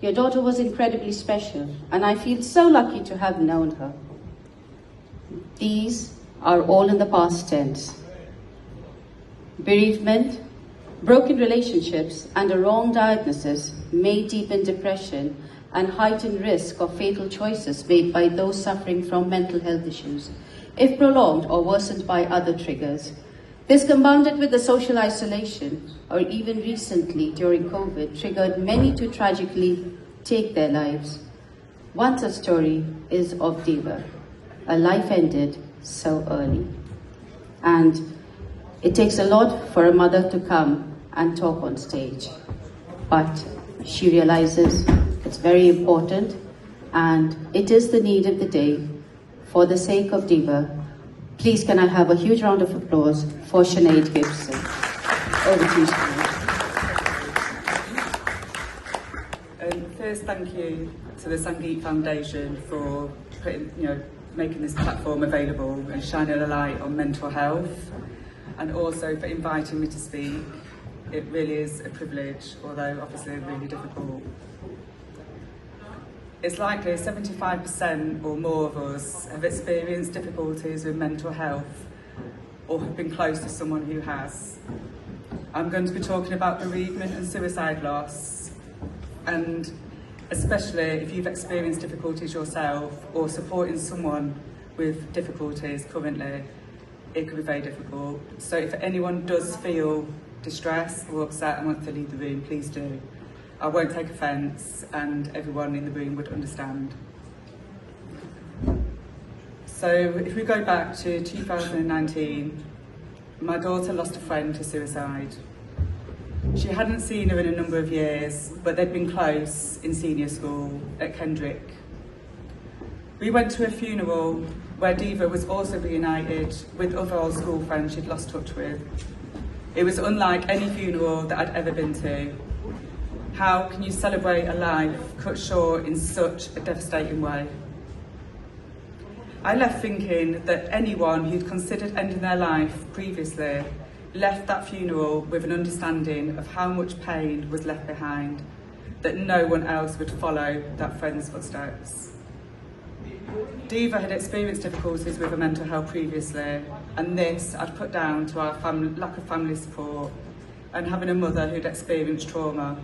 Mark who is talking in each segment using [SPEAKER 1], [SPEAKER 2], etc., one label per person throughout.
[SPEAKER 1] Your daughter was incredibly special, and I feel so lucky to have known her. These are all in the past tense. Bereavement, broken relationships, and a wrong diagnosis may deepen depression and heighten risk of fatal choices made by those suffering from mental health issues, if prolonged or worsened by other triggers. This, compounded with the social isolation, or even recently during COVID, triggered many to tragically take their lives. One such story is of Diva. A life ended so early. And it takes a lot for a mother to come and talk on stage. But she realizes it's very important, and it is the need of the day. For the sake of Diva, please can I have a huge round of applause for Sinead Gibson. Over to you, Sinead.
[SPEAKER 2] First, thank you to the Sangeet Foundation for making this platform available and shining a light on mental health, and also for inviting me to speak. It really is a privilege, although obviously really difficult. It's likely 75% or more of us have experienced difficulties with mental health or have been close to someone who has. I'm going to be talking about bereavement and suicide loss, and especially if you've experienced difficulties yourself or supporting someone with difficulties currently, it could be very difficult. So if anyone does feel distressed or upset and wants to leave the room, please do. I won't take offence, and everyone in the room would understand. So if we go back to 2019, my daughter lost a friend to suicide. She hadn't seen her in a number of years, but they'd been close in senior school at Kendrick. We went to a funeral where Diva was also reunited with other old school friends she'd lost touch with. It was unlike any funeral that I'd ever been to. How can you celebrate a life cut short in such a devastating way? I left thinking that anyone who'd considered ending their life previously left that funeral with an understanding of how much pain was left behind, that no one else would follow that friend's footsteps. Diva had experienced difficulties with her mental health previously, and this I'd put down to our lack of family support and having a mother who'd experienced trauma.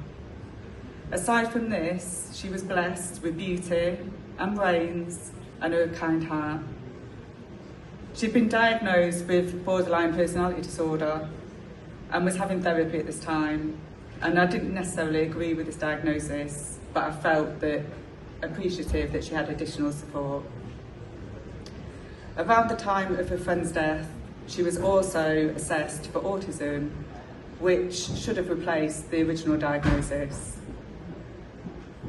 [SPEAKER 2] Aside from this, she was blessed with beauty and brains and a kind heart. She'd been diagnosed with borderline personality disorder and was having therapy at this time, and I didn't necessarily agree with this diagnosis, but I felt appreciative that she had additional support. Around the time of her friend's death, she was also assessed for autism, which should have replaced the original diagnosis.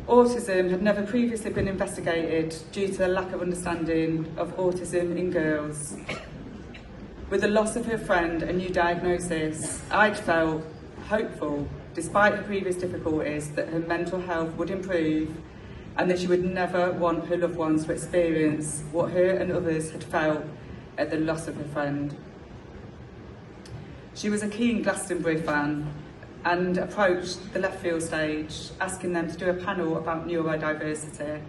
[SPEAKER 2] Autism had never previously been investigated due to the lack of understanding of autism in girls. With the loss of her friend and new diagnosis, I'd felt hopeful, despite her previous difficulties, that her mental health would improve and that she would never want her loved ones to experience what her and others had felt at the loss of her friend. She was a keen Glastonbury fan and approached the left field stage, asking them to do a panel about neurodiversity.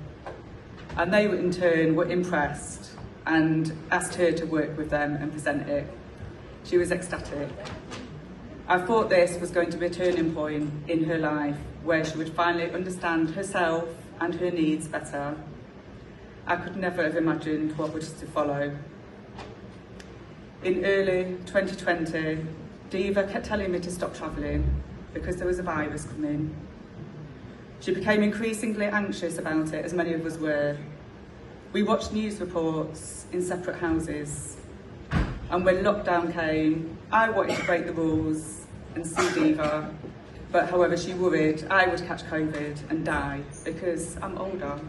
[SPEAKER 2] And they in turn were impressed and asked her to work with them and present it. She was ecstatic. I thought this was going to be a turning point in her life where she would finally understand herself and her needs better. I could never have imagined what was to follow. In early 2020, Diva kept telling me to stop travelling because there was a virus coming. She became increasingly anxious about it, as many of us were. We watched news reports in separate houses, and when lockdown came, I wanted to break the rules and see Diva, but however she worried I would catch COVID and die because I'm older.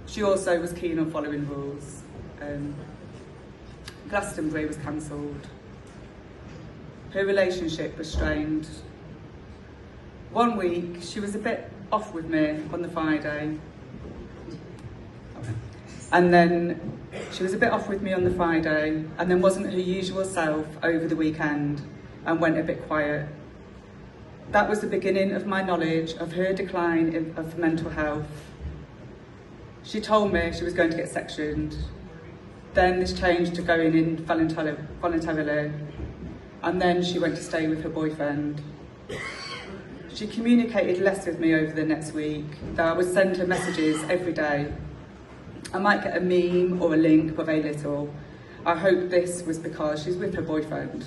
[SPEAKER 2] She also was keen on following rules. Glastonbury was cancelled. Her relationship was strained. One week, she was a bit off with me on the Friday. And then wasn't her usual self over the weekend and went a bit quiet. That was the beginning of my knowledge of her decline of mental health. She told me she was going to get sectioned. Then this changed to going in voluntarily, and then she went to stay with her boyfriend. She communicated less with me over the next week, though I would send her messages every day. I might get a meme or a link, but very little. I hope this was because she's with her boyfriend.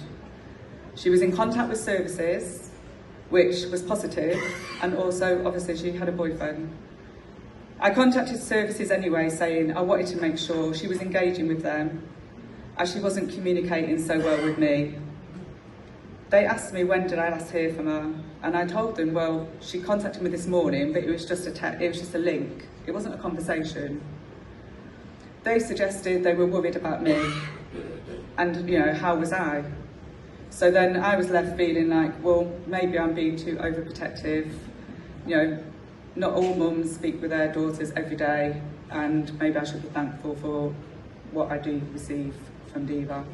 [SPEAKER 2] She was in contact with services, which was positive, and also obviously she had a boyfriend. I contacted services anyway, saying I wanted to make sure she was engaging with them, as she wasn't communicating so well with me. They asked me when did I last hear from her, and I told them, well, she contacted me this morning, but it was just a link. It wasn't a conversation. They suggested they were worried about me, and how was I? So then I was left feeling like, well, maybe I'm being too overprotective. Not all mums speak with their daughters every day, and maybe I should be thankful for what I do receive from Diva.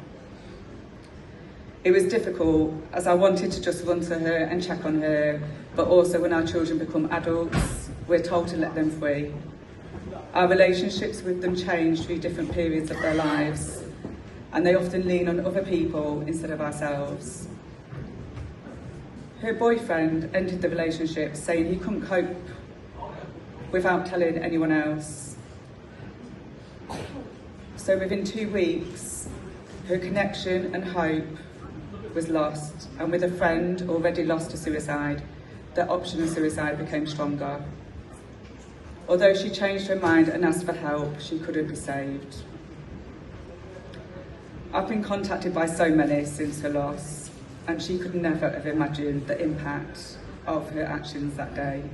[SPEAKER 2] It was difficult, as I wanted to just run to her and check on her, but also when our children become adults, we're told to let them free. Our relationships with them change through different periods of their lives, and they often lean on other people instead of ourselves. Her boyfriend ended the relationship, saying he couldn't cope without telling anyone else. So within 2 weeks, her connection and hope was lost, and with a friend already lost to suicide, the option of suicide became stronger. Although she changed her mind and asked for help, she couldn't be saved. I've been contacted by so many since her loss, and she could never have imagined the impact of her actions that day.